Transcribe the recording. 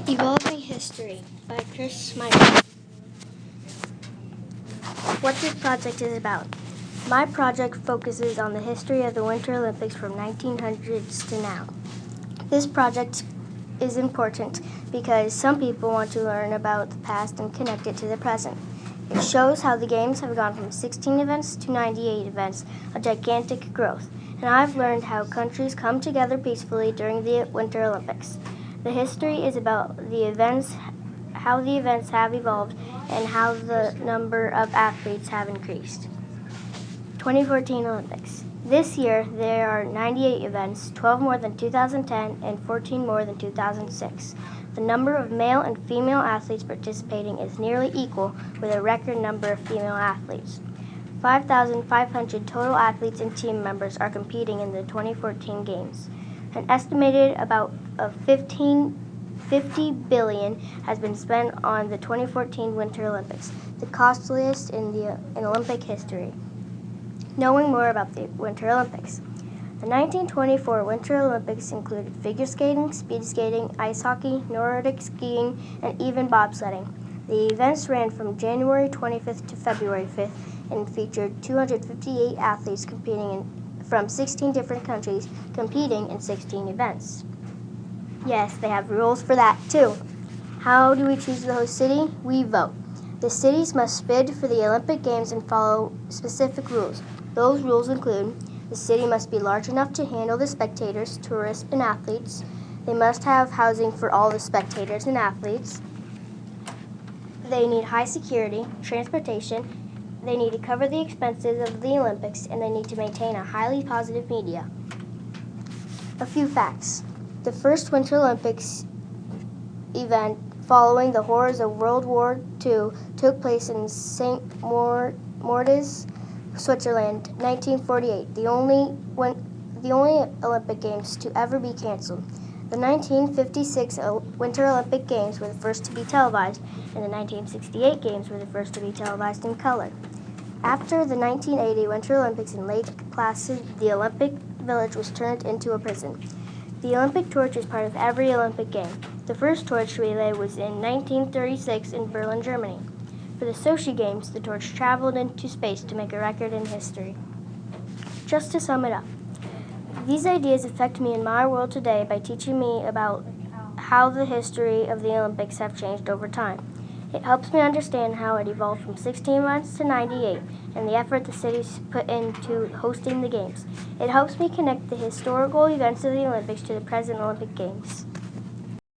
Evolving History by Chris Michael. What this project is about. My project focuses on the history of the Winter Olympics from 1900s to now. This project is important because some people want to learn about the past and connect it to the present. It shows how the games have gone from 16 events to 98 events, a gigantic growth. And I've learned how countries come together peacefully during the Winter Olympics. The history is about the events, how the events have evolved, and how the number of athletes have increased. 2014 Olympics. This year, there are 98 events, 12 more than 2010 and 14 more than 2006. The number of male and female athletes participating is nearly equal, with a record number of female athletes. 5,500 total athletes and team members are competing in the 2014 Games. An estimated about $50 billion has been spent on the 2014 Winter Olympics, the costliest in Olympic history. Knowing more about the Winter Olympics. The 1924 Winter Olympics included figure skating, speed skating, ice hockey, Nordic skiing, and even bobsledding. The events ran from January 25th to February 5th and featured 258 athletes from 16 different countries competing in 16 events. Yes, they have rules for that too. How do we choose the host city? We vote. The cities must bid for the Olympic Games and follow specific rules. Those rules include: the city must be large enough to handle the spectators, tourists, and athletes. They must have housing for all the spectators and athletes. They need high security, transportation. They need to cover the expenses of the Olympics, and they need to maintain a highly positive media. A few facts. The first Winter Olympics event following the horrors of World War II took place in St. Moritz, Switzerland, 1948, the only Olympic Games to ever be canceled. The 1956 Winter Olympic Games were the first to be televised, and the 1968 Games were the first to be televised in color. After the 1980 Winter Olympics in Lake Placid, the Olympic Village was turned into a prison. The Olympic torch is part of every Olympic game. The first torch relay was in 1936 in Berlin, Germany. For the Sochi Games, the torch traveled into space to make a record in history. Just to sum it up, these ideas affect me in my world today by teaching me about how the history of the Olympics have changed over time. It helps me understand how it evolved from 16 months to 98 and the effort the cities put into hosting the Games. It helps me connect the historical events of the Olympics to the present Olympic Games.